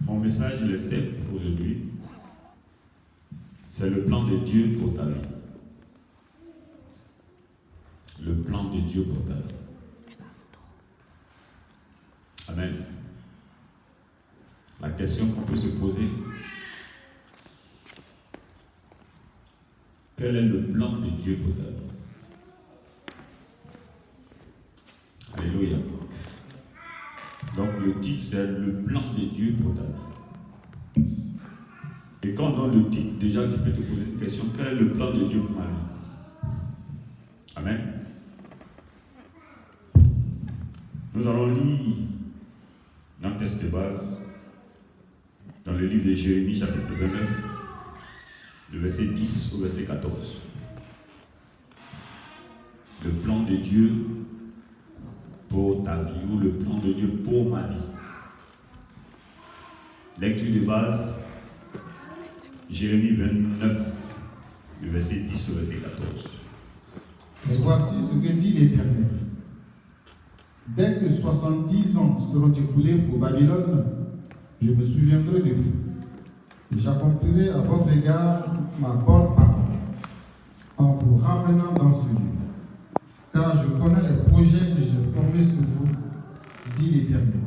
Mon message, il est simple aujourd'hui. C'est le plan de Dieu pour ta vie. Le plan de Dieu pour ta vie. Amen. La question qu'on peut se poser, quel est le plan de Dieu pour ta vie? Alléluia. Donc le titre, c'est le plan de Dieu pour ta vie. Et quand on donne le titre, déjà tu peux te poser une question, quel est le plan de Dieu pour ma vie? Amen. Nous allons lire notre texte de base dans le livre de Jérémie, chapitre 29, du verset 10 au verset 14. Le plan de Dieu pour ta vie, ou le plan de Dieu pour ma vie. Lecture de base, Jérémie 29, du verset 10 au verset 14. Et voici ce que dit l'Éternel. Dès que 70 ans seront écoulés pour Babylone, je me souviendrai de vous. Et j'accomplirai à votre égard ma bonne parole en vous ramenant dans ce lieu. Car je connais les projets que j'ai formés sur vous, dit l'Éternel.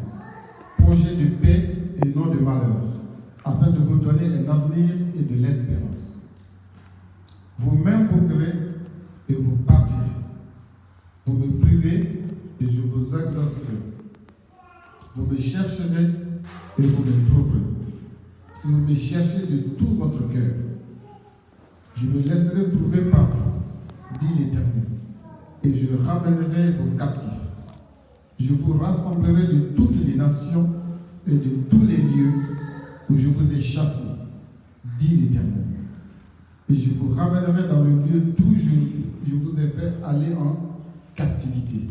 Projets de paix et non de malheur, afin de vous donner un avenir et de l'espérance. Vous m'invoquerez et vous partirez. Vous me prierez et je vous exaucerai. Vous me chercherez et vous me trouverez. Si vous me cherchez de tout votre cœur, je me laisserai trouver par vous, dit l'Éternel, et je ramènerai vos captifs. Je vous rassemblerai de toutes les nations et de tous les lieux où je vous ai chassés, dit l'Éternel. Et je vous ramènerai dans le lieu d'où je vous ai fait aller en captivité.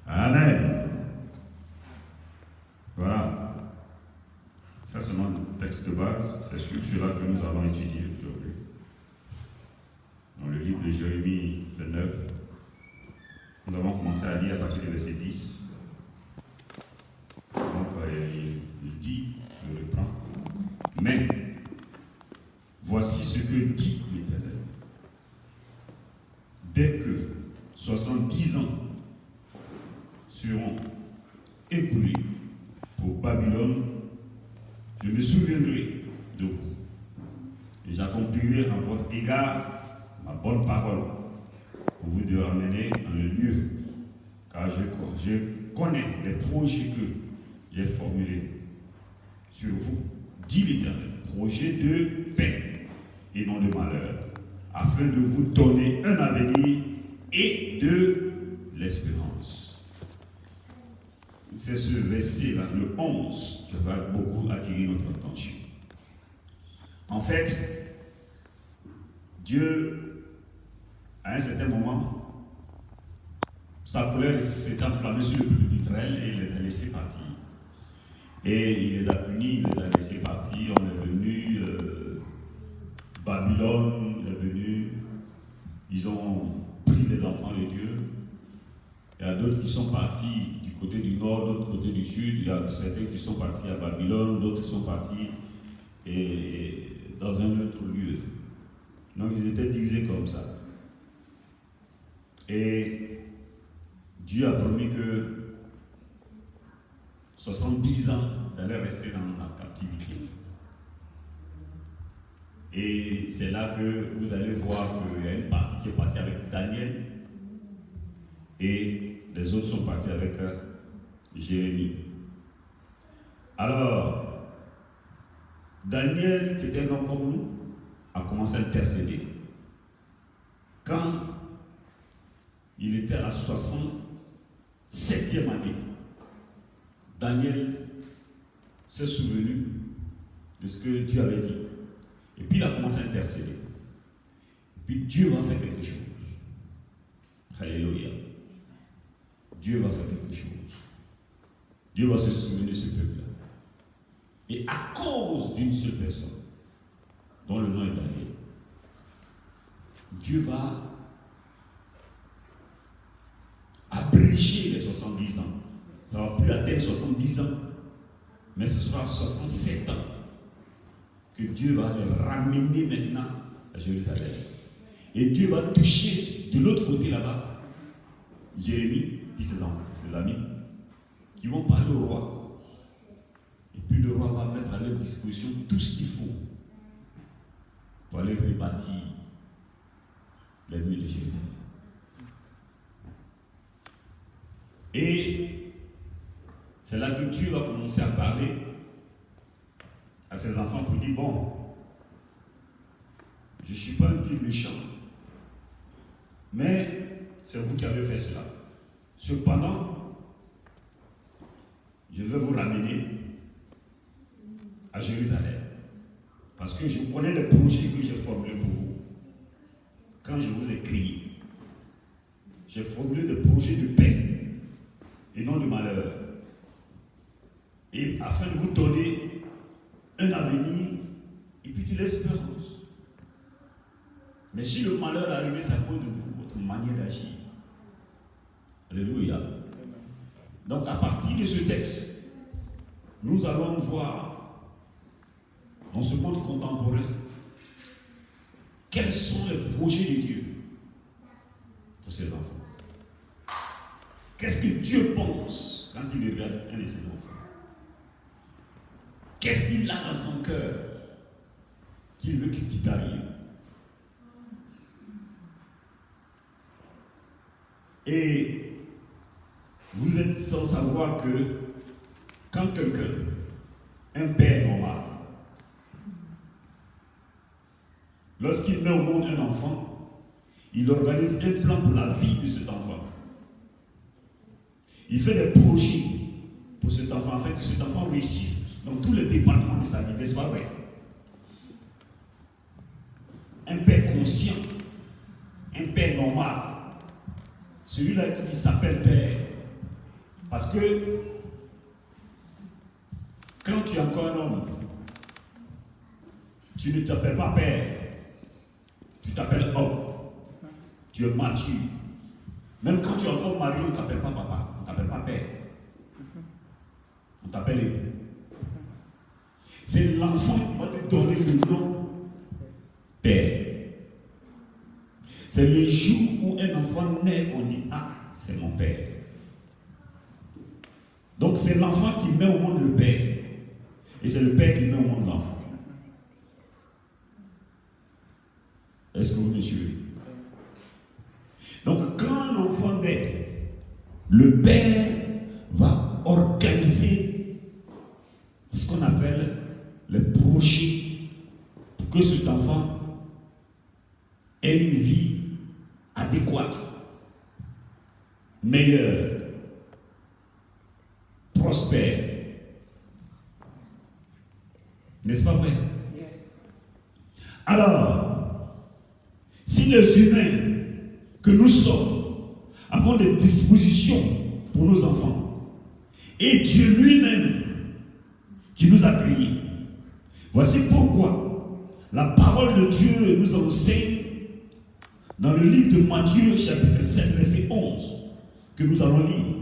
Amen. Voilà. Ça, c'est mon texte de base. C'est sur celui-là que nous allons étudier aujourd'hui. Dans le livre de Jérémie 29, nous avons commencé à lire à partir du verset 10. Donc, il dit, je le prends. Mais, voici ce que dit l'Éternel. Dès que 70 ans seront écoulés pour Babylone, je me souviendrai de vous et j'accomplirai en votre égard ma bonne parole pour vous de ramener dans le lieu, car je connais les projets que j'ai formulés sur vous, dit l'Éternel, projets de paix et non de malheur, afin de vous donner un avenir et de l'espérance. C'est ce verset-là, le 11, qui va beaucoup attirer notre attention. En fait, Dieu, à un certain moment, sa colère s'est enflammée sur le peuple d'Israël et il les a laissés partir. Et il les a punis, il les a laissés partir. On est venu, Babylone est venu, ils ont pris les enfants de Dieu. Il y a d'autres qui sont partis du côté du nord, d'autres côté du sud. Il y a certains qui sont partis à Babylone, d'autres sont partis dans un autre lieu. Donc ils étaient divisés comme ça. Et Dieu a promis que 70 ans, ils allaient rester dans la captivité. Et c'est là que vous allez voir qu'il y a une partie qui est partie avec Daniel et les autres sont partis avec Jérémie. Alors, Daniel, qui était un homme comme nous, a commencé à intercéder. Quand il était à la 67e année, Daniel s'est souvenu de ce que Dieu avait dit. Et puis il a commencé à intercéder. Et puis Dieu va faire quelque chose. Alléluia. Dieu va faire quelque chose. Dieu va se souvenir de ce peuple-là. Et à cause d'une seule personne, dont le nom est Daniel, Dieu va abréger les 70 ans. Ça ne va plus atteindre 70 ans. Mais ce sera à 67 ans que Dieu va les ramener maintenant à Jérusalem. Et Dieu va toucher de l'autre côté là-bas Jérémie et ses enfants, ses amis, qui vont parler au roi. Et puis le roi va mettre à leur disposition tout ce qu'il faut pour aller rebâtir les murs de Jérusalem. Et c'est là que Dieu va commencer à parler à ses enfants pour dire, bon, je ne suis pas un Dieu méchant, mais c'est vous qui avez fait cela. Cependant, je vais vous ramener à Jérusalem, parce que je connais les projets que j'ai formulés pour vous. Quand je vous ai crié, j'ai formulé des projets de paix et non de malheur, et afin de vous donner un avenir et puis de l'espérance. Mais si le malheur est arrivé, c'est à cause de vous, votre manière d'agir. Alléluia. Donc à partir de ce texte, nous allons voir dans ce monde contemporain quels sont les projets de Dieu pour ses enfants. Qu'est-ce que Dieu pense quand il regarde un de ses enfants? Qu'est-ce qu'il a dans ton cœur qu'il veut qu'il t'arrive? Et vous êtes sans savoir que quand quelqu'un, un père normal, lorsqu'il met au monde un enfant, il organise un plan pour la vie de cet enfant. Il fait des projets pour cet enfant afin que cet enfant réussisse dans tous les départements de sa vie, n'est-ce pas vrai? Un père conscient, un père normal, celui-là qui s'appelle père. Parce que quand tu es encore un homme, tu ne t'appelles pas père, tu t'appelles homme, tu es mature. Même quand tu es encore marié, on ne t'appelle pas papa, on ne t'appelle pas père, on t'appelle époux. C'est l'enfant qui va te donner le nom père. C'est le jour où un enfant naît, on dit, ah, c'est mon père. Donc c'est l'enfant qui met au monde le père. Et c'est le père qui met au monde l'enfant. Est-ce que vous me suivez? Donc quand l'enfant naît, le père va organiser ce qu'on appelle les projets pour que cet enfant ait une vie adéquate, meilleure, prospère. N'est-ce pas vrai? Alors, si les humains que nous sommes avons des dispositions pour nos enfants, et Dieu lui-même qui nous a créés, voici pourquoi la parole de Dieu nous enseigne dans le livre de Matthieu chapitre 7 verset 11 que nous allons lire.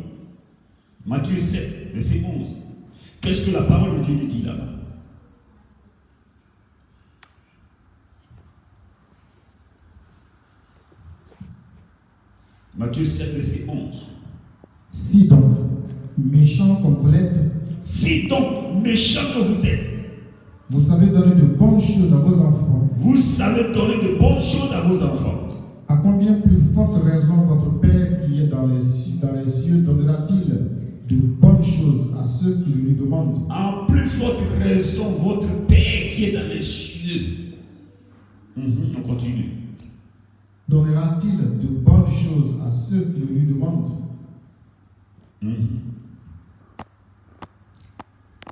Matthieu 7 verset 11. Qu'est-ce que la parole de Dieu nous dit là-bas? Matthieu 7 verset 11. Si donc, méchants comme vous l'êtes, si donc, méchants que vous êtes, vous savez donner de bonnes choses à vos enfants, vous savez donner de bonnes choses à vos enfants, à combien plus forte raison votre Père qui est dans les cieux donnera-t-il de bonnes choses à ceux qui le lui demandent? En plus forte raison, votre Père qui est dans les cieux. On continue. Donnera-t-il de bonnes choses à ceux qui le lui demandent?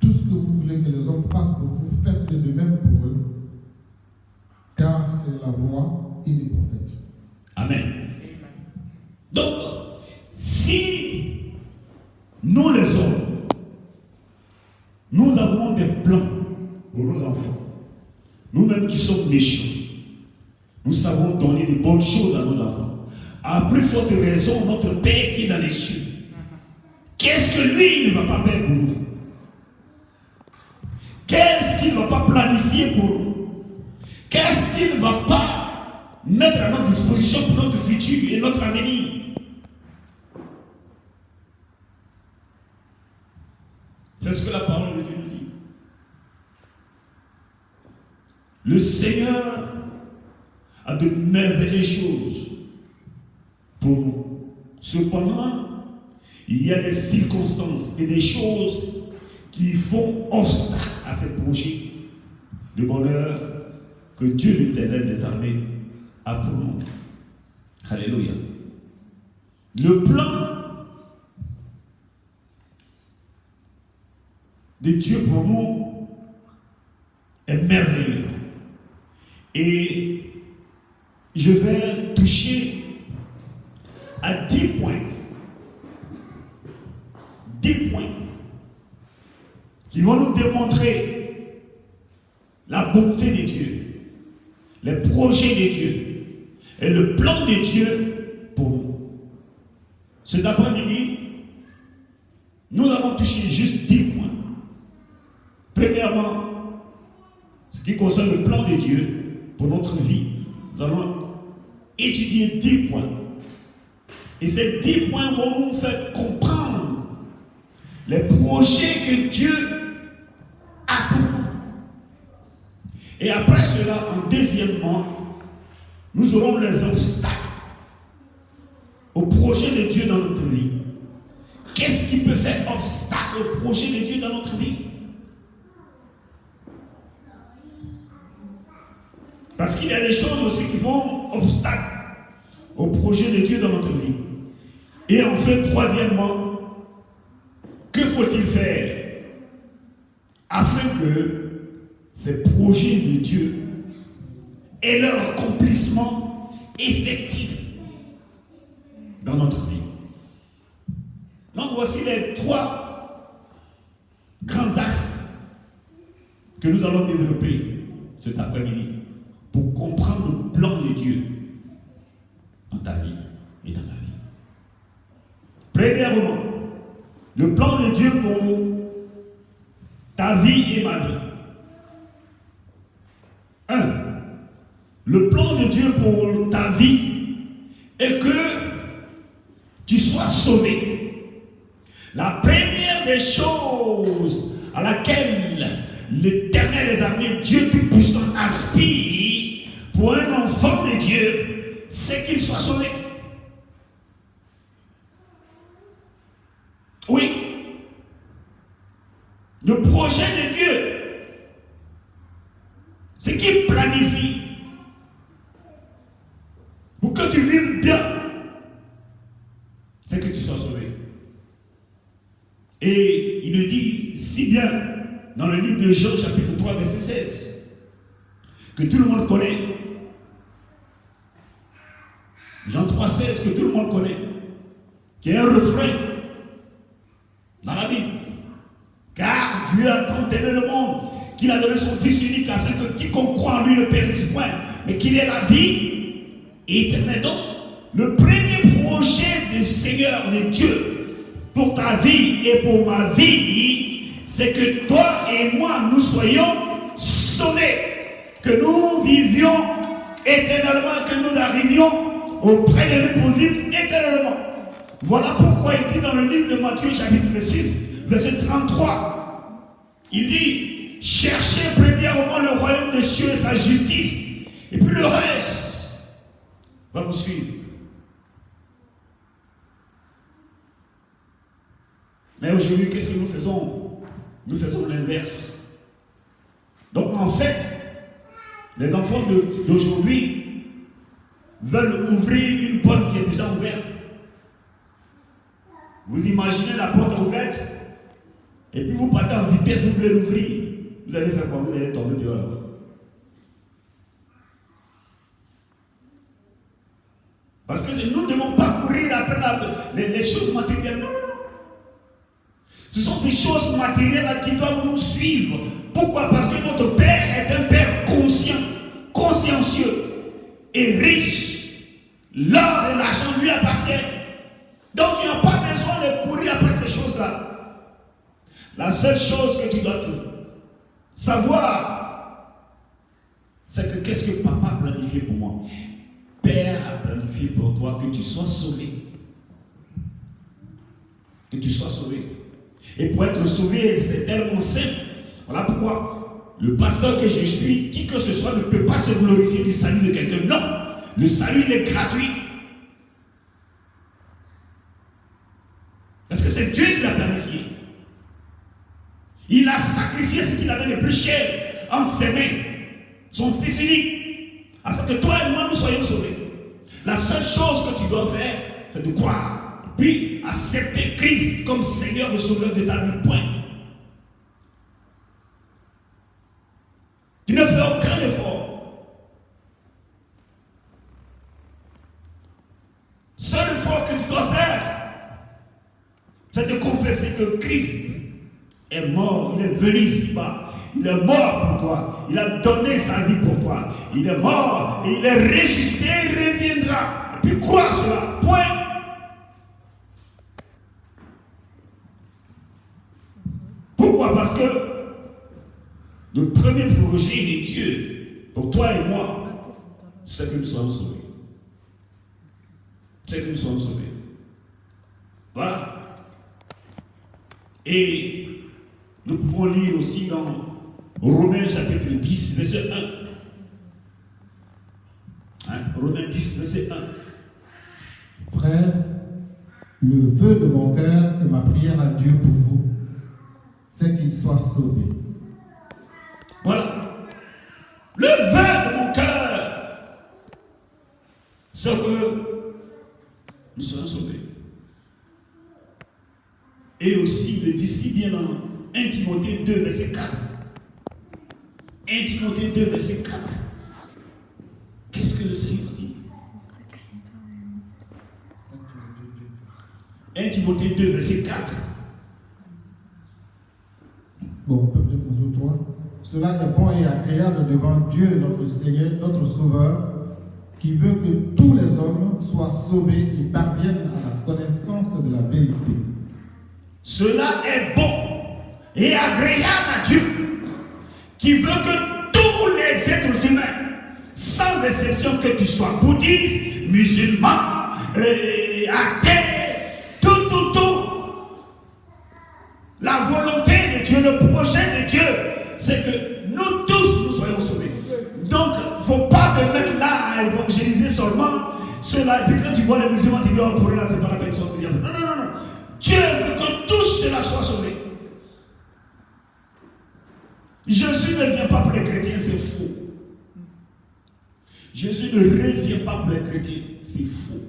Tout ce que vous voulez que les hommes fassent pour vous, faites-le de même pour eux, car c'est la loi et les prophètes. Amen. Donc, si nous les hommes, nous avons des plans pour nos enfants, nous-mêmes qui sommes méchants, nous savons donner de bonnes choses à nos enfants. À plus forte raison, notre Père qui est dans les cieux, qu'est-ce que lui ne va pas faire pour nous? Qu'est-ce qu'il ne va pas planifier pour nous? Qu'est-ce qu'il ne va pas mettre à notre disposition pour notre futur et notre avenir? C'est ce que la parole de Dieu nous dit. Le Seigneur a de merveilleuses choses pour nous. Cependant, il y a des circonstances et des choses qui font obstacle à ces projets de bonheur que Dieu l'Éternel des armées a pour nous. Alléluia. Le plan de Dieu pour nous est merveilleux. Et je vais toucher à 10 points. 10 points qui vont nous démontrer la bonté de Dieu, les projets de Dieu et le plan de Dieu pour nous. Cet après-midi, nous allons toucher juste 10 points. Premièrement, ce qui concerne le plan de Dieu pour notre vie, nous allons étudier 10 points. Et ces 10 points vont nous faire comprendre les projets que Dieu a pour nous. Et après cela, deuxièmement, nous aurons les obstacles au projet de Dieu dans notre vie. Qu'est-ce qui peut faire obstacle au projet de Dieu dans notre vie? Parce qu'il y a des choses aussi qui font obstacle au projet de Dieu dans notre vie. Et enfin, troisièmement, que faut-il faire afin que ces projets de Dieu aient leur accomplissement effectif dans notre vie? Donc voici les 3 grands axes que nous allons développer cet après-midi pour comprendre le plan de Dieu dans ta vie et dans ma vie. Premièrement, le plan de Dieu pour ta vie et ma vie. 1. Le plan de Dieu pour ta vie est que tu sois sauvé. La première des choses à laquelle l'Éternel des armées, Dieu Tout-Puissant, aspire pour un enfant de Dieu, c'est qu'il soit sauvé. Oui. Le projet de Dieu, ce qu'il planifie pour que tu vives bien, c'est que tu sois sauvé. Et il le dit si bien dans le livre de Jean, chapitre 3, verset 16, que tout le monde connaît. Jean 3, 16, que tout le monde connaît, qui est un refrain dans la Bible. Car Dieu a tant aimé le monde qu'il a donné son Fils unique afin que quiconque croit en lui ne périsse point, mais qu'il ait la vie éternelle. Donc, le premier projet du Seigneur, de Dieu, pour ta vie et pour ma vie, c'est que toi et moi, nous soyons sauvés, que nous vivions éternellement, que nous arrivions auprès de lui pour vivre éternellement. Voilà pourquoi il dit dans le livre de Matthieu, chapitre 6, verset 33, il dit, cherchez premièrement le royaume des cieux et sa justice, et puis le reste va vous suivre. Mais aujourd'hui, qu'est-ce que nous faisons? Nous faisons l'inverse. Donc en fait, les enfants d'aujourd'hui veulent ouvrir une porte qui est déjà ouverte. Vous imaginez la porte ouverte, et puis vous partez en vitesse, vous voulez l'ouvrir. Vous allez faire quoi? Vous allez tomber dehors là-bas. Parce que nous ne devons pas courir après les choses matérielles. Non, non, non. Ce sont ces choses matérielles-là qui doivent nous suivre. Pourquoi? Parce que notre Père est un Père conscient, consciencieux et riche. L'or et l'argent lui appartiennent. Donc tu n'as pas besoin de courir après ces choses-là. La seule chose que tu dois Savoir, c'est que qu'est-ce que papa a planifié pour moi? Père a planifié pour toi que tu sois sauvé. Que tu sois sauvé. Et pour être sauvé, c'est tellement simple. Voilà pourquoi le pasteur que je suis, qui que ce soit, ne peut pas se glorifier du salut de quelqu'un. Non, le salut il est gratuit. Parce que c'est Dieu qui l'a planifié. Il a sacrifié ce qu'il avait de plus cher entre ses mains, son fils unique, afin que toi et moi nous soyons sauvés. La seule chose que tu dois faire, c'est de croire, puis accepter Christ comme Seigneur et Sauveur de ta vie. Point. Tu ne fais aucun effort. Seul effort que tu dois faire, c'est de confesser que Christ est mort, il est venu ici-bas. Il est mort pour toi. Il a donné sa vie pour toi. Il est mort et il est ressuscité, il reviendra. Et puis crois cela. Point. Pourquoi? Parce que le premier projet de Dieu pour toi et moi, c'est que nous soyons sauvés. C'est que nous soyons sauvés. Voilà. Et nous pouvons lire aussi dans Romains chapitre 10, verset 1. Romains 10, verset 1. Frères, le vœu de mon cœur et ma prière à Dieu pour vous, c'est qu'il soit sauvé. Voilà. Le vœu de mon cœur, c'est que nous soyons sauvés. Et aussi, il dit si bien dans 1 Timothée 2, verset 4. 1 Timothée 2, verset 4. Qu'est-ce que le Seigneur dit? 1 Timothée 2, verset 4. Bon, peut-être qu'on se 3. Cela est bon et agréable devant Dieu, notre Seigneur, notre Sauveur, qui veut que tous les hommes soient sauvés et parviennent à la connaissance de la vérité. Cela est bon et agréable à Dieu, qui veut que tous les êtres humains, sans exception, que tu sois bouddhiste, musulman, athée, tout, la volonté de Dieu, le projet de Dieu, c'est que nous tous nous soyons sauvés. Donc, il ne faut pas te mettre là à évangéliser seulement cela. Et puis quand tu vois les musulmans, tu dis, oh, pour là, c'est pas la personne. Non. Dieu veut que tous cela soit sauvés. Jésus ne vient pas pour les chrétiens, c'est faux. Jésus ne revient pas pour les chrétiens, c'est faux.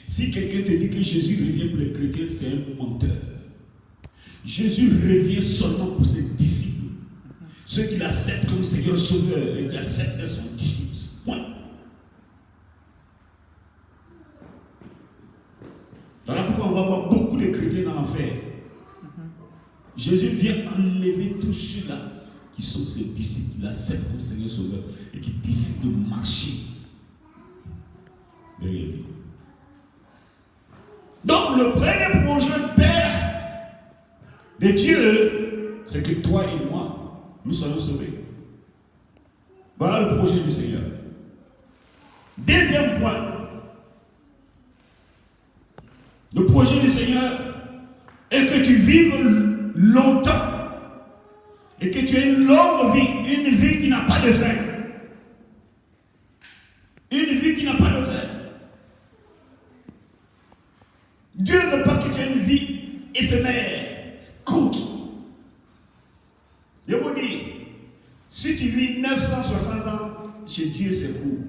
Si quelqu'un te dit que Jésus revient pour les chrétiens, c'est un menteur. Jésus revient seulement pour ses disciples. Ceux qui l'acceptent comme Seigneur Sauveur et qui acceptent d'être son disciple. Point. Voilà pourquoi on va voir beaucoup de chrétiens dans l'enfer. Jésus vient enlever tous ceux-là qui sont ses disciples, qui l'acceptent comme Seigneur Sauveur et qui décident de marcher derrière lui. Donc le premier projet Père de Dieu, c'est que toi et moi, nous soyons sauvés. Voilà le projet du Seigneur. Deuxième point. Le projet du Seigneur est que tu vives longtemps et que tu aies une longue vie, une vie qui n'a pas de fin. Une vie qui n'a pas de fin. Dieu ne veut pas que tu aies une vie éphémère, courte. Je vous dis, si tu vis 960 ans, chez Dieu c'est court.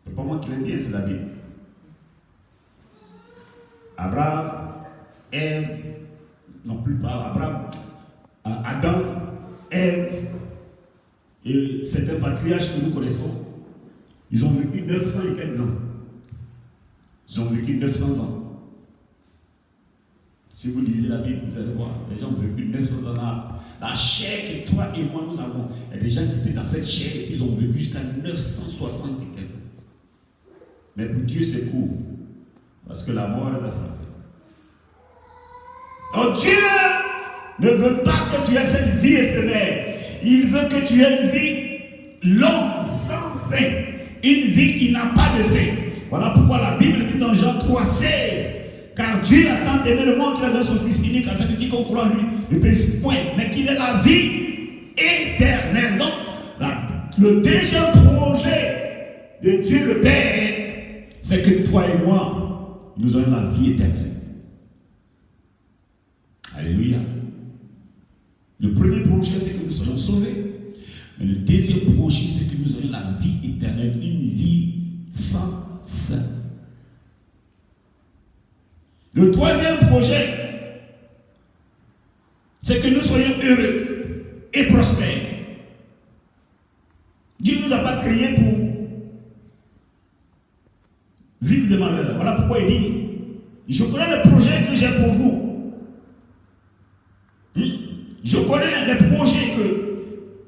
C'est pas moi qui l'ai dit, c'est la Bible. Abraham, Ève, non plus pas Abraham, Adam, Ève et certains patriarches que nous connaissons, ils ont vécu 900 et quelques ans. Ils ont vécu 900 ans. Si vous lisez la Bible, vous allez voir, les gens ont vécu 900 ans. La chair que toi et moi nous avons, il y a des gens qui étaient dans cette chair et ils ont vécu jusqu'à 960 et quelques ans. Mais pour Dieu c'est court. Parce que la mort est la frappée. Donc Dieu ne veut pas que tu aies cette vie éphémère. Il veut que tu aies une vie longue, sans fin. Une vie qui n'a pas de fin. Voilà pourquoi la Bible dit dans Jean 3,16, car Dieu a tant aimé le monde qu'il a donné son Fils unique afin que quiconque croit en lui ne périsse point, mais qu'il ait la vie éternelle. Donc, le deuxième projet de Dieu le Père, c'est que toi et moi, nous ayons la vie éternelle. Alléluia. Le premier projet, c'est que nous soyons sauvés. Mais le deuxième projet, c'est que nous ayons la vie éternelle, une vie sans fin. Le troisième projet, c'est que nous soyons heureux et prospères. Dieu ne nous a pas créés pour vivre de malheur. Voilà pourquoi il dit, je connais le projet que j'ai pour vous. Je connais les projets que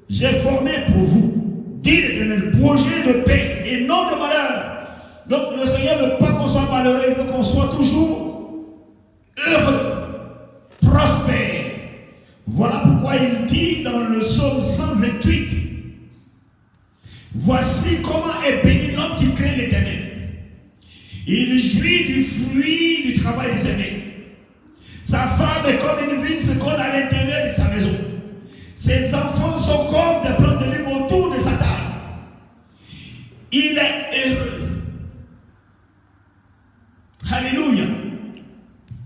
j'ai formés pour vous. Dit l'Éternel, projet de paix et non de malheur. Donc le Seigneur ne veut pas qu'on soit malheureux, il veut qu'on soit toujours heureux, prospère. Voilà pourquoi il dit dans le psaume 128, voici comment est béni l'homme qui craint l'Éternel. Il jouit du fruit du travail de ses mains. Sa femme est comme une vigne féconde à l'intérieur de sa maison. Ses enfants sont comme des plantes de livre autour de sa table. Il est heureux. Alléluia.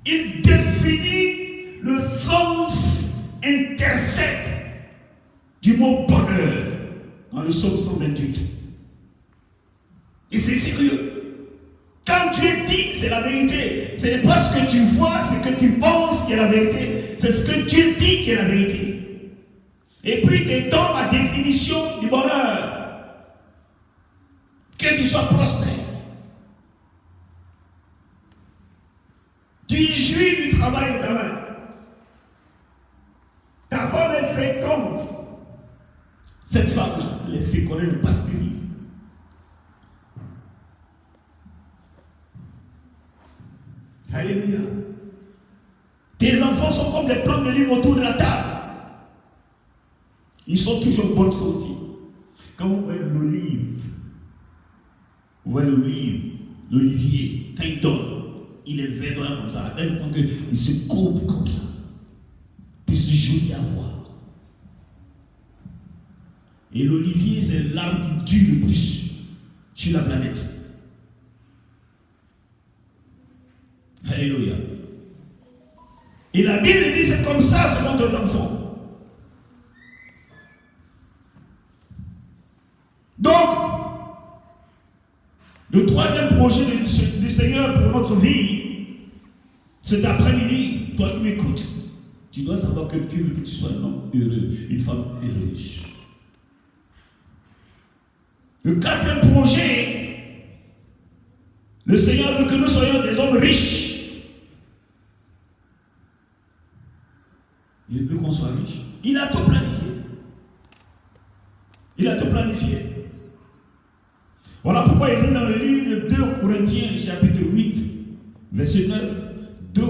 Il définit le sens intercept du mot bonheur dans le psaume 128. Et c'est sérieux. Quand Dieu dit, c'est la vérité. Ce n'est pas ce que tu vois, ce que tu penses qui est la vérité. C'est ce que Dieu dit qui est la vérité. Et puis il te donne la définition du bonheur. Que tu sois prospère. Tu jouis du travail de ta main. Ta femme est féconde. Cette femme-là, elle est fécondée de pastérie. Alléluia. Tes enfants sont comme des plantes de livre autour de la table. Ils sont toujours en bonne santé. Quand vous voyez l'olive, vous voyez l'olivier, quand il donne, il est verdant comme ça. Tel point qu'il se coupe comme ça. Puis c'est joli à voir. Et l'olivier, c'est l'arbre qui dure le plus sur la planète. Alléluia. Et la Bible dit c'est comme ça selon tes enfants. Donc, le troisième projet du Seigneur pour notre vie, cet après-midi, toi qui m'écoutes, tu dois savoir que Dieu veut que tu sois un homme heureux, une femme heureuse. Le quatrième projet, le Seigneur veut que nous soyons des hommes riches. Il veut qu'on soit riche. Il a tout planifié. Il a tout planifié. Voilà pourquoi il dit dans le livre de 2 Corinthiens, chapitre 8, verset 9, 2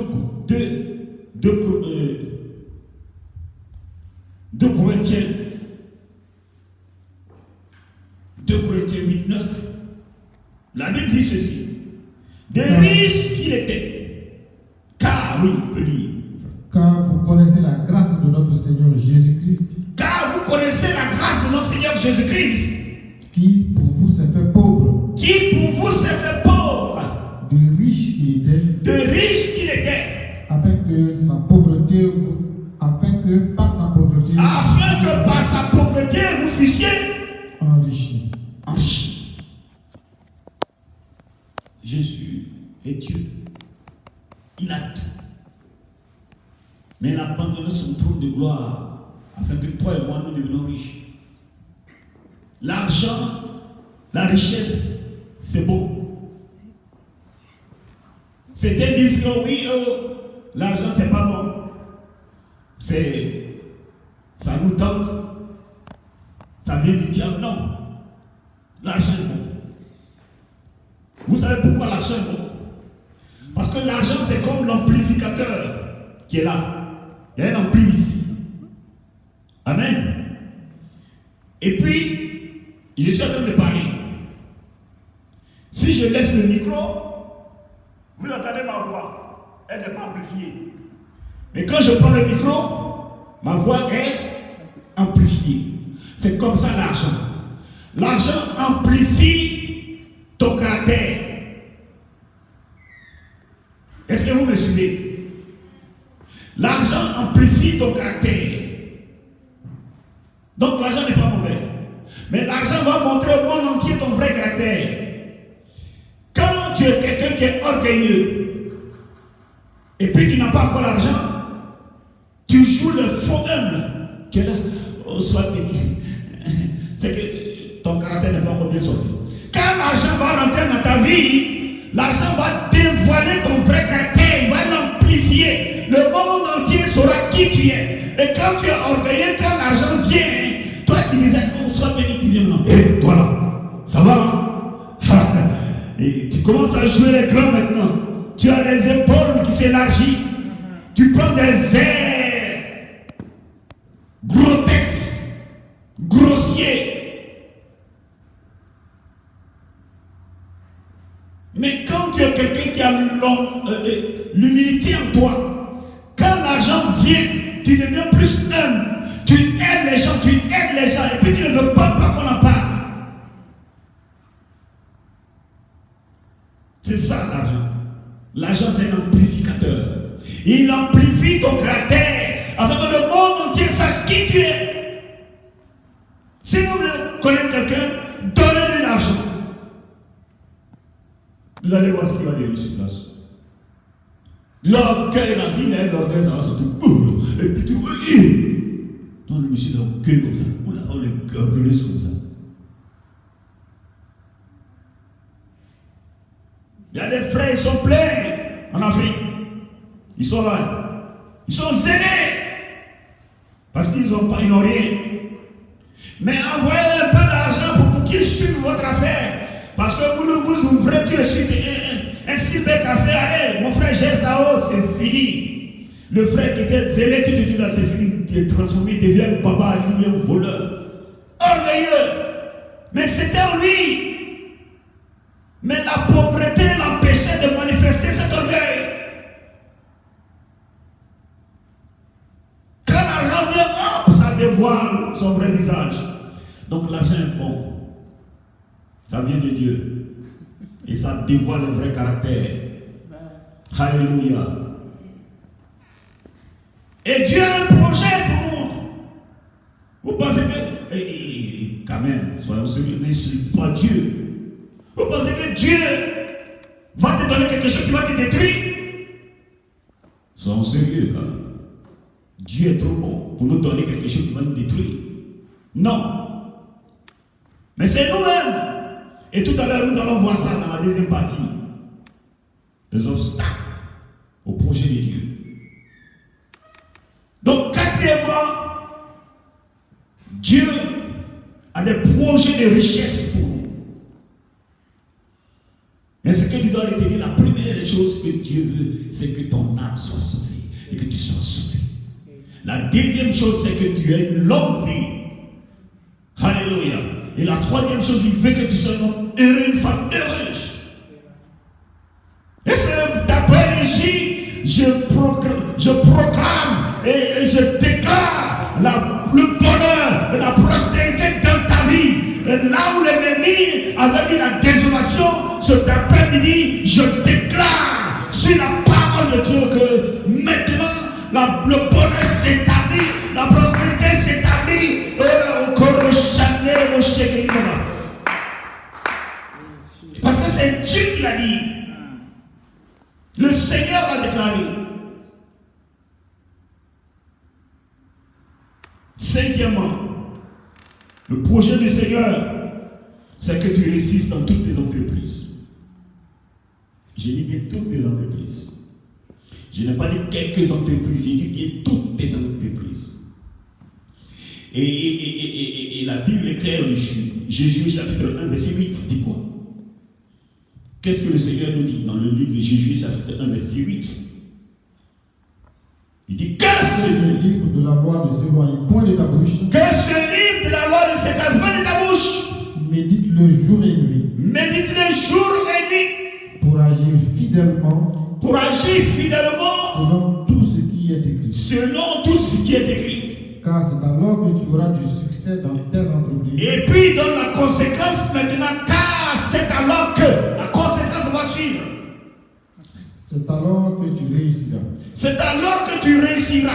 Corinthiens 8, 9. La Bible dit ceci. Des riches qu'il était. Car, oui, on peut lire. Car vous connaissez la grâce de notre Seigneur Jésus-Christ. Car vous connaissez la grâce de notre Seigneur Jésus-Christ. Qui pour vous s'est fait pauvre. Qui pour vous s'est fait pauvre. De riche qu'il était. De riche qu'il était. Afin que par sa pauvreté vous fussiez enrichis. Jésus est Dieu. Il a tout. Mais il a abandonné son trône de gloire afin que toi et moi nous devenions riches. L'argent, la richesse, c'est bon. Certains disent que oui, l'argent c'est pas bon. Ça nous tente. Ça vient du diable. Non. L'argent est bon. Vous savez pourquoi l'argent est bon? Parce que l'argent c'est comme l'amplificateur qui est là. Il y a un ampli ici. Amen. Et puis, je suis en train de parler. Si je laisse le micro, vous entendez ma voix. Elle n'est pas amplifiée. Mais quand je prends le micro, ma voix est amplifiée. C'est comme ça l'argent. L'argent amplifie ton caractère. Est-ce que vous me suivez? L'argent amplifie ton caractère. Donc l'argent n'est pas mauvais. Mais l'argent va montrer au monde entier ton vrai caractère. Quand tu es quelqu'un qui est orgueilleux, et puis tu n'as pas encore l'argent, tu joues le faux humble. Tu es là, oh sois béni. C'est que ton caractère n'est pas encore bien sorti. Quand l'argent va rentrer dans ta vie, l'argent va dévoiler ton vrai caractère, il va l'amplifier. Le monde entier saura qui tu es. Et quand tu es orgueilleux, quand l'argent vient, toi qui disais, oh sois béni, tu viens maintenant. Hé, toi là, ça va hein? Et tu commences à jouer les grands maintenant. Tu as les épaules qui s'élargissent. Tu prends des airs grotesques, grossiers. Mais quand tu es quelqu'un qui a l'humilité en toi, quand l'argent vient, tu deviens plus humble. Tu aimes les gens, et puis tu ne veux pas qu'on en parle. C'est ça l'argent. L'argent, c'est un amplificateur. Il amplifie ton caractère afin que le monde entier sache qui tu es. Si vous voulez connaître quelqu'un, donnez-lui l'argent. Vous allez voir ce qu'il va devenir sur place. L'orgueil, l'orgueil, ça va sortir. Et puis tu vois, non, le monsieur l'orgueil comme ça. On l'a les orgueilleux comme ça. Il y a des frères, ils sont pleins en Afrique. Ils sont là. Ils sont zélés. Parce qu'ils n'ont rien. Mais envoyez un peu d'argent pour qu'ils suivent votre affaire. Parce que vous ouvrez tout de suite un si bel café. Allez, mon frère gère ça, c'est fini. Le frère qui était zélé, tout de suite là, c'est fini. Il est transformé, il devient un baba, lui, un voleur. Orgueilleux. Mais c'était en lui. Mais la pauvreté l'empêchait de manifester cet orgueil. Quand l'argent vient, hop, ça dévoile son vrai visage. Donc l'argent est bon. Ça vient de Dieu. Et ça dévoile le vrai caractère. Alléluia. Et Dieu a un projet pour le monde. Vous pensez que, quand même, soyons sérieux, n'insulte pas Dieu. Vous pensez que Dieu va te donner quelque chose qui va te détruire? Soyons sérieux quand même. Dieu est trop bon pour nous donner quelque chose qui va nous détruire. Non. Mais c'est nous-mêmes. Et tout à l'heure, nous allons voir ça dans la deuxième partie. Les obstacles au projet de Dieu. Donc, quatrièmement, Dieu a des projets de richesse pour nous. Mais ce que tu dois retenir, la première chose que Dieu veut, c'est que ton âme soit sauvée et que tu sois sauvé. La deuxième chose, c'est que tu aies une longue vie. Alléluia. Et la troisième chose, il veut que tu sois un homme heureux, une femme heureuse. Est-ce que d'après l'Église, je proclame et je déclare le bonheur et la prospérité dans ta vie. Et là où l'ennemi avait mis la désolation, cet après-midi, je déclare sur la parole de Dieu que maintenant, le bonheur s'établit, la prospérité s'établit. Parce que c'est Dieu qui l'a dit. Le Seigneur l'a déclaré. Cinquièmement, le projet du Seigneur, c'est que tu réussisses dans toutes tes entreprises. J'ai dit bien toutes tes entreprises. Je n'ai pas dit quelques entreprises, j'ai dit bien toutes tes entreprises. Et la Bible est claire dessus. Jésus chapitre 1, verset 8, dit quoi? Qu'est-ce que le Seigneur nous dit dans le livre de Jésus chapitre 1, verset 8? Il dit que ce livre de la loi ne s'éloigne point de ta bouche. Que ce livre de la loi ne s'éloigne point de ta bouche. Médite-le jour et nuit. Médite-le jour et nuit. Pour agir fidèlement. Pour agir fidèlement. Selon tout ce qui est écrit. Selon tout ce qui est écrit. Car c'est alors que tu auras du succès dans tes entreprises. Et puis il donne la conséquence maintenant. Car c'est alors que la conséquence va suivre. C'est alors que tu réussiras. C'est alors que tu réussiras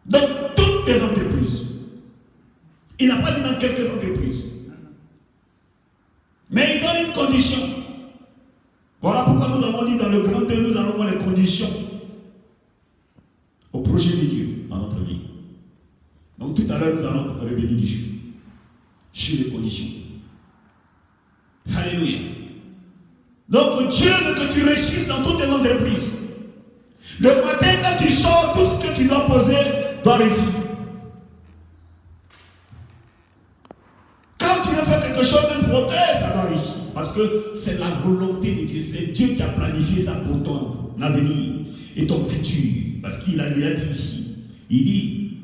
dans toutes tes entreprises. Il n'a pas dit dans quelques entreprises. Mais il donne une condition. Voilà pourquoi nous avons dit dans le grand 2, nous allons voir les conditions au projet de Dieu dans notre vie. Donc tout à l'heure, nous allons revenir dessus. Sur les conditions. Alléluia. Donc Dieu veut que tu réussisses dans toutes tes entreprises. Le matin, quand tu sors, tout ce que tu dois poser doit réussir. Quand tu veux faire quelque chose, même pour ça doit réussir. Parce que c'est la volonté de Dieu. C'est Dieu qui a planifié ça pour ton avenir et ton futur. Parce qu'il a dit ici. Il dit,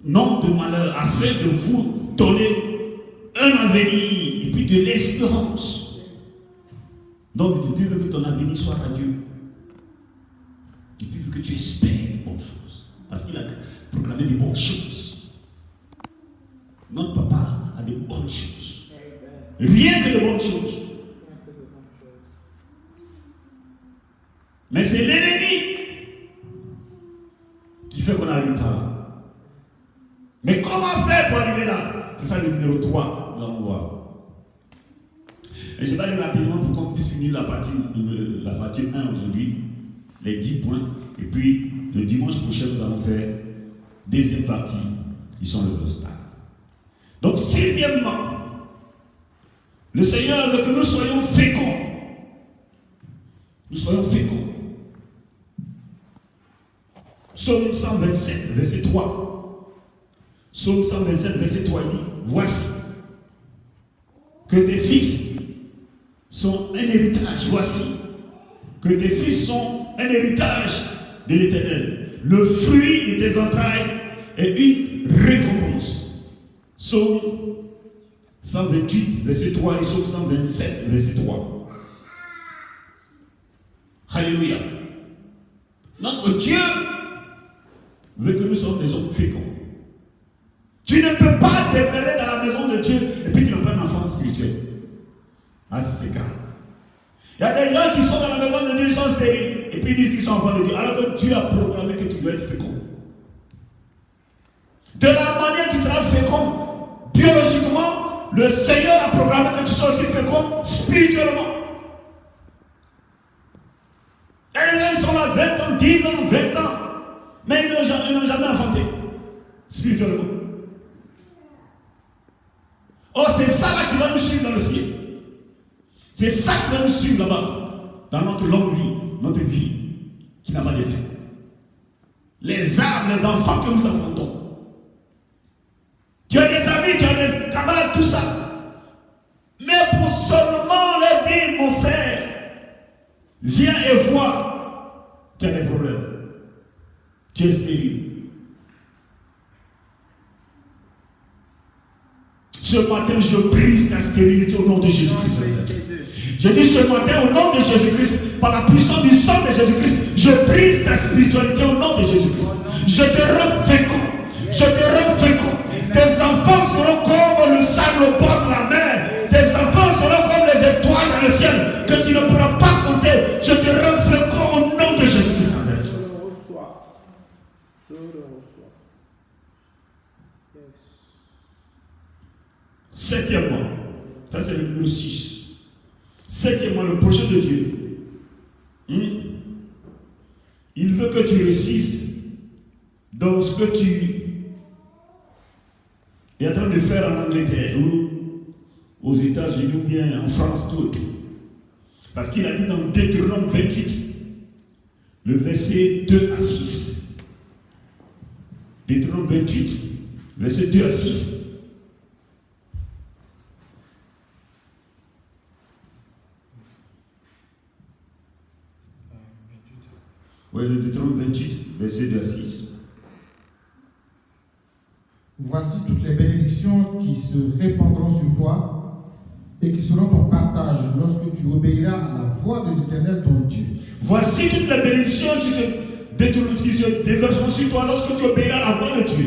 non de malheur, afin de vous donner un avenir et puis de l'espérance. Donc Dieu veut que ton avenir soit radieux. Et puis, il veut que tu espères des bonnes choses. Parce qu'il a proclamé des bonnes choses. Notre papa a des bonnes choses. Rien que de bonnes choses. Mais c'est l'ennemi qui fait qu'on n'arrive pas là. Mais comment faire pour arriver là? C'est ça le numéro 3. Nous allons voir. Et je vais aller rapidement pour qu'on puisse finir la partie 1 aujourd'hui. Les 10 points. Et puis, le dimanche prochain, nous allons faire deuxième partie, qui sont le obstacle. Donc, sixièmement, le Seigneur veut que nous soyons féconds. Nous soyons féconds. Psaume 127, verset 3. Psaume 127, verset 3, il dit, voici que tes fils sont un héritage. Voici que tes fils sont un héritage de l'Éternel. Le fruit de tes entrailles est une récompense. Psaume 128, verset 3 et Psaume 127, verset 3. Alléluia. Donc Dieu veut que nous soyons des hommes féconds. Tu ne peux pas demeurer dans la maison de Dieu et puis tu n'as pas un enfant spirituel. Ah, c'est grave. Il y a des gens qui sont dans la maison de Dieu, ils sont stériles, et puis ils disent qu'ils sont enfants de Dieu, alors que Dieu a programmé que tu dois être fécond. De la manière que tu seras fécond, biologiquement, le Seigneur a programmé que tu sois aussi fécond spirituellement. Il y a des gens qui sont là 20 ans, 10 ans, 20 ans, mais ils n'ont jamais enfanté spirituellement. Oh, c'est ça là qui va nous suivre dans le ciel. C'est ça qui va nous suivre là-bas, dans notre longue vie, notre vie, qui n'a pas d'effet. Les âmes, les enfants que nous enfantons. Tu as des amis, tu as des camarades, tout ça. Mais pour seulement leur dire, mon frère, viens et vois, tu as des problèmes. Tu es stérile. Ce matin, je brise ta stérilité au nom de Jésus-Christ. Je dis ce matin, au nom de Jésus-Christ, par la puissance du sang de Jésus-Christ, je brise ta spiritualité au nom de Jésus-Christ. Je te rends fécond. Je te rends fécond. Tes enfants seront comme le sable au bord de la mer. Tes enfants seront comme les étoiles dans le ciel que tu ne pourras pas compter. Je te rends fécond au nom de Jésus-Christ. Je le reçois. Septièmement, ça c'est le numéro 6. Septièmement, le projet de Dieu. Il veut que tu réussisses dans ce que tu es en train de faire en Angleterre ou aux États-Unis ou bien en France, tout. Parce qu'il a dit dans Deutéronome 28, le verset 2 à 6. Deutéronome 28, verset 2 à 6. Oui, le Deutéronome 28, verset 2 à 6. Voici toutes les bénédictions qui se répandront sur toi et qui seront ton partage lorsque tu obéiras à la voix de l'Éternel ton Dieu. Voici toutes les bénédictions qui se déverseront sur toi lorsque tu obéiras à la voix de Dieu.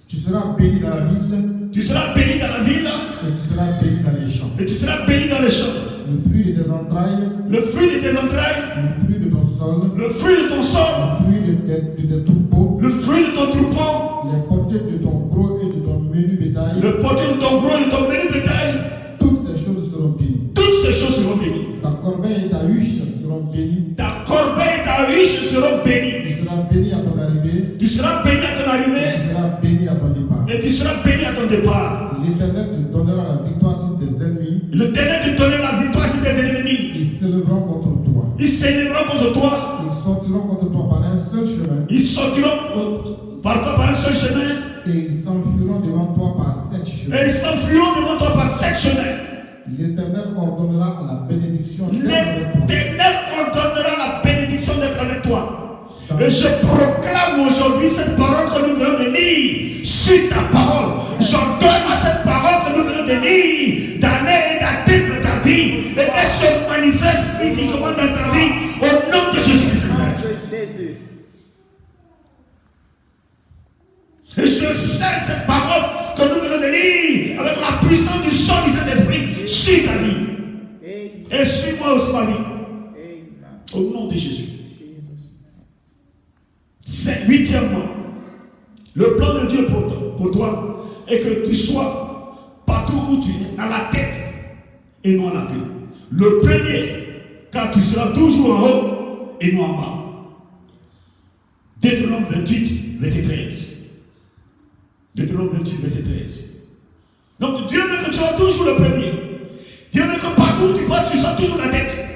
Tu seras béni dans la ville. Tu seras béni dans la ville. Et tu seras béni dans les champs. Et tu seras béni dans les champs. Le fruit de tes entrailles. Le fruit de tes entrailles. Le fruit de ton sol. Le fruit de ton sol. Le fruit de tes troupeaux. Le fruit de ton troupeau. Les portées de ton gros et de ton menu bétail. Le porté de ton gros et de ton menu bétail. Toutes ces choses seront bénies. Toutes ces choses seront bénies. Ta corbeille et ta huche seront bénies. Ta corbeille et ta huche seront bénies. Tu seras béni à ton arrivée. Tu seras béni à ton arrivée. Tu seras béni à ton départ. Et tu seras béni à ton départ. L'Éternel te donnera la victoire sur tes ennemis. L'Éternel te donnera la victoire sur tes ennemis. Ils s'élèveront contre toi. Ils s'élèveront contre toi. Ils sortiront contre toi par un seul chemin. Ils sortiront par toi par un seul chemin. Et ils s'enfuiront devant toi par 7 chemins. Et ils s'enfuiront devant toi par 7 chemins. L'Éternel ordonnera la bénédiction d'être avec toi. L'Éternel ordonnera la bénédiction d'être avec toi. Et je proclame aujourd'hui cette parole que nous venons de lire sur ta parole. J'ordonne à cette parole que nous venons de lire d'aller et d'atteindre ta vie et qu'elle se manifeste physiquement dans ta vie au nom de Jésus-Christ. Et je scelle cette parole que nous venons de lire avec la puissance du sang du Saint-Esprit sur ta vie et sur moi aussi ma vie. Au nom de Jésus. C'est huitièmement, le plan de Dieu pour toi est que tu sois partout où tu es, à la tête et non à la queue. Le premier, car tu seras toujours en haut et non en bas. Deutéronome 28, verset 13. Deutéronome 28, verset 13. Donc Dieu veut que tu sois toujours le premier. Dieu veut que partout où tu passes, tu sois toujours la tête.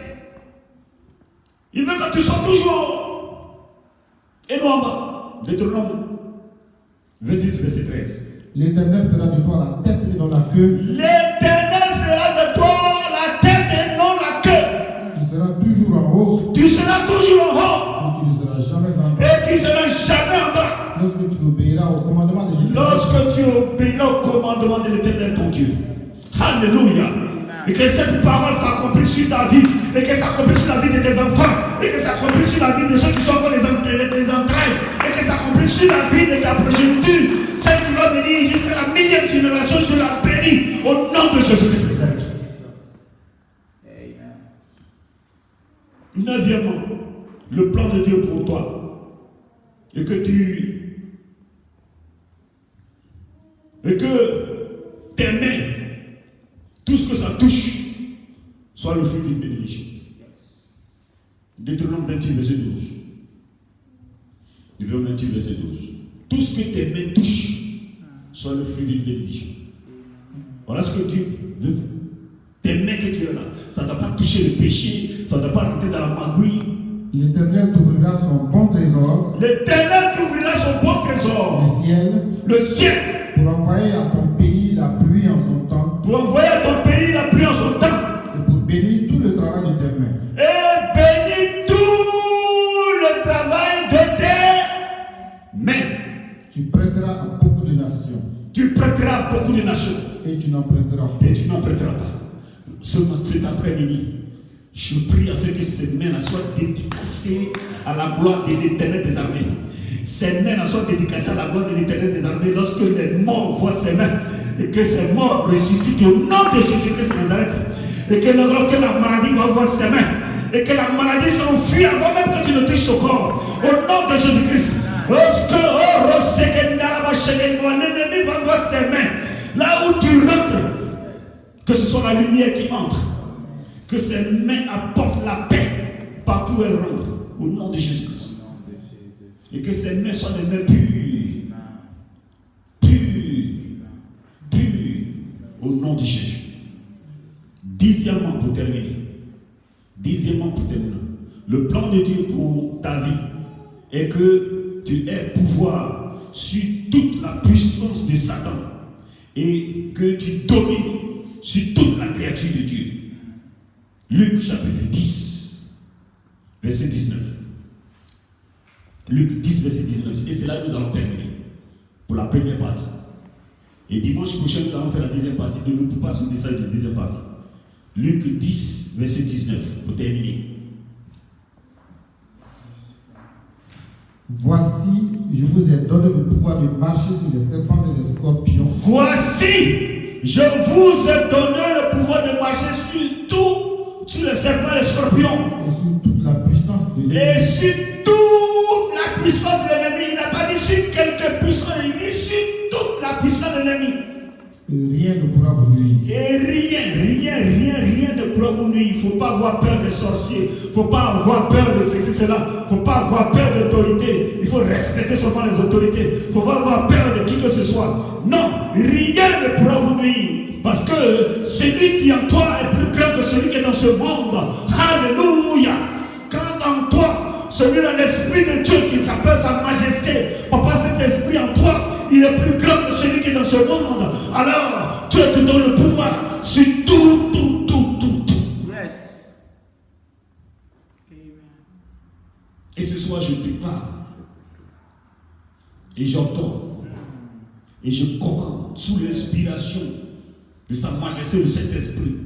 Il veut que tu sois toujours en haut et non en bas. Deutéronome 28, verset 13. L'Éternel fera de toi la tête et non la queue. L'Éternel fera de toi la tête et non la queue. Tu seras toujours en haut. Tu seras toujours en haut. Et tu ne seras jamais en bas. Et tu seras jamais en bas. Lorsque tu obéiras au commandement de l'Éternel. Lorsque tu obéiras au commandement de l'Éternel ton Dieu. Alléluia. Et que cette parole s'accomplisse sur ta vie. Et que s'accomplisse sur la vie de tes enfants. Et que s'accomplisse sur la vie de ceux qui sont encore les entrailles. Et que s'accomplisse sur la vie de ta progéniture. Celle qui va venir jusqu'à la millième génération. Je la bénis au nom de Jésus-Christ. Neuvièmement, le plan de Dieu pour toi. Et que tes mains, tout ce que ça touche, soit le fruit d'une bénédiction. Deutéronome 28, verset 12. Deutéronome 28, verset 12. Tout ce que tes mains touchent, soit le fruit d'une bénédiction. Voilà ce que Dieu veut. Tes mains que tu as là, ça ne doit pas toucher le péché, ça ne doit pas rentrer dans la magouille. L'Éternel t'ouvrira son bon trésor. L'Éternel t'ouvrira son bon trésor. Le ciel. Pour envoyer à ton pays la pluie en son temps. Pour envoyer à ton pays la pluie en son temps. Et pour bénir tout le travail de tes mains. Et bénir tout le travail de tes mains. Tu prêteras à beaucoup de nations. Tu prêteras à beaucoup de nations. Et tu n'en prêteras pas. Et tu n'en prêteras pas. Cet après-midi, je prie afin que ces mains soient dédicacées à la gloire de l'Éternel des armées. Ces mains soient dédicacées à la gloire de l'Éternel des armées lorsque les morts voient ces mains et que ces morts ressuscitent au nom de Jésus-Christ de Nazareth. Et que lorsque la maladie va voir ses mains et que la maladie s'enfuit avant même que tu ne touches au corps. Au nom de Jésus-Christ. Lorsque l'ennemi va voir ses mains, là où tu rentres, que ce soit la lumière qui entre, que ces mains apportent la paix partout où elles rentrent, au nom de Jésus-Christ. Et que ces mains soient des mains pures, au nom de Jésus. Dixièmement, pour terminer, le plan de Dieu pour ta vie est que tu aies pouvoir sur toute la puissance de Satan et que tu domines sur toute la créature de Dieu. Luc chapitre 10, verset 19. Luc 10, verset 19. Et c'est là que nous allons terminer pour la première partie. Et dimanche prochain, nous allons faire la deuxième partie. Ne nous pas sur le message de la deuxième partie. Luc 10, verset 19, pour terminer. Voici, je vous ai donné le pouvoir de marcher sur les serpents et les scorpions. Voici, je vous ai donné le pouvoir de marcher sur les serpents et les scorpions. Et sur toute la puissance de l'ennemi. Et sur toute la puissance de l'ennemi. Il n'a pas dit sur quelques puissances, il dit sur toute la puissance de l'ennemi. Et rien ne pourra vous nuire. Et rien ne pourra vous nuire. Il ne faut pas avoir peur des sorciers. Il ne faut pas avoir peur de ceci, cela. Il ne faut pas avoir peur d'autorité. Il faut respecter seulement les autorités. Il ne faut pas avoir peur de qui que ce soit. Non, rien ne pourra vous nuire. Parce que celui qui est en toi est plus grand que celui qui est dans ce monde. Alléluia. Quand en toi, celui-là, l'Esprit de Dieu qui s'appelle sa majesté, Papa, cet esprit en toi, il est plus grand que celui qui est dans ce monde. Alors, Dieu te donne le pouvoir sur tout. Yes. Amen. Et ce soir, je déclare. Et j'entends. Et je commande sous l'inspiration de sa majesté, le Saint-Esprit.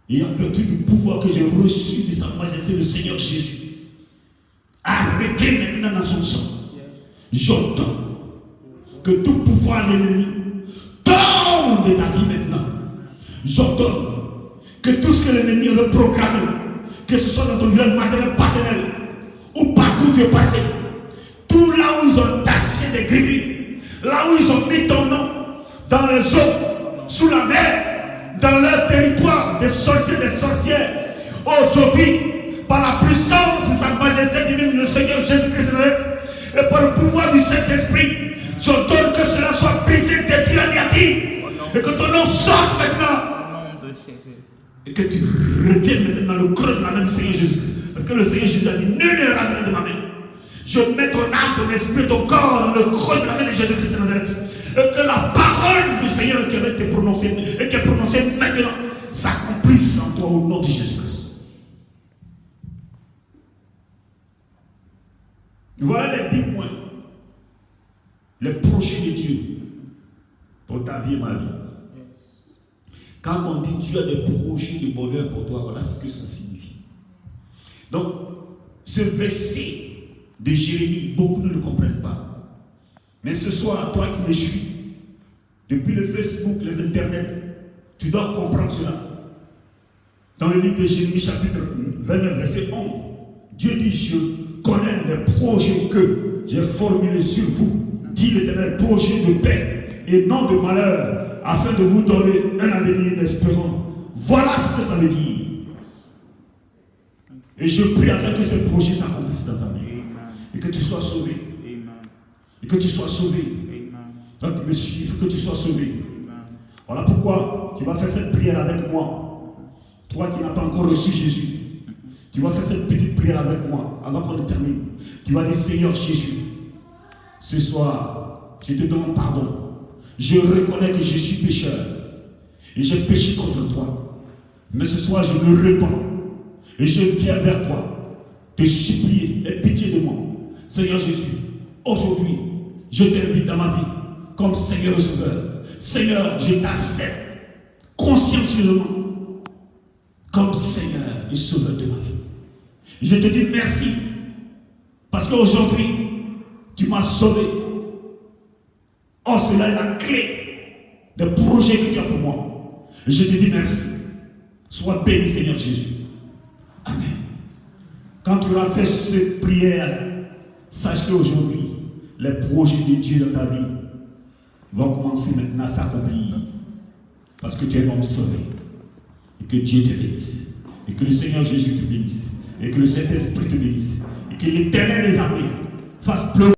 Et en vertu du pouvoir que j'ai reçu de sa majesté, le Seigneur Jésus. Arrêtez maintenant dans son sang. J'entends que tout pouvoir de l'ennemi tombe de ta vie maintenant. J'entends que tout ce que l'ennemi avait programmé, que ce soit dans ton village maternel, paternel, ou partout où tu es passé, tout là où ils ont taché des grilles, là où ils ont mis ton nom, dans les eaux, sous la mer, dans leur territoire, des sorciers, des sorcières, aujourd'hui, par la puissance de sa majesté divine, le Seigneur Jésus-Christ, et par le pouvoir du Saint-Esprit, j'ordonne que cela soit brisé, détruit, anéanti, et que ton nom sorte maintenant. Et que tu reviennes maintenant dans le creux de la main du Seigneur Jésus-Christ. Parce que le Seigneur Jésus a dit, nul ne ravira de ma main. Je mets ton âme, ton esprit, ton corps dans le creux de la main de Jésus-Christ de Nazareth. Et que la parole du Seigneur qui avait été prononcée, et qui est prononcée maintenant, s'accomplisse en toi au nom de Jésus-Christ. Voilà les 10 points. Les projets de Dieu pour ta vie et ma vie. Quand on dit Dieu a des projets de bonheur pour toi, voilà ce que ça signifie. Donc, ce verset de Jérémie, beaucoup ne le comprennent pas. Mais ce soir, toi qui me suis, depuis le Facebook, les internets, tu dois comprendre cela. Dans le livre de Jérémie, chapitre 29, verset 11, Dieu dit, je connais les projets que j'ai formulés sur vous, dit l'Éternel, projet de paix et non de malheur, afin de vous donner un avenir espérant. Voilà ce que ça veut dire. Et je prie afin que ces projets s'accomplissent dans ta vie. Et que tu sois sauvé. Et que tu sois sauvé. Donc, monsieur, il faut que tu sois sauvé. Voilà pourquoi tu vas faire cette prière avec moi. Toi qui n'as pas encore reçu Jésus, tu vas faire cette petite prière avec moi avant qu'on termine. Tu vas dire, Seigneur Jésus, ce soir, je te demande pardon. Je reconnais que je suis pécheur et j'ai péché contre toi. Mais ce soir, je me repens et je viens vers toi te supplier, aie pitié de moi. Seigneur Jésus, aujourd'hui, je t'invite dans ma vie comme Seigneur et Sauveur. Seigneur, je t'accepte consciencieusement comme Seigneur et Sauveur de ma vie. Je te dis merci parce qu'aujourd'hui, tu m'as sauvé. Oh, cela est la clé des projets que tu as pour moi. Et je te dis merci. Sois béni, Seigneur Jésus. Amen. Quand tu auras fait cette prière, sache qu'aujourd'hui, les projets de Dieu dans ta vie vont commencer maintenant à s'accomplir. Parce que tu es un homme sauvé. Et que Dieu te bénisse. Et que le Seigneur Jésus te bénisse. Et que le Saint-Esprit te bénisse. Et que l'Éternel des armées fasse pleuvoir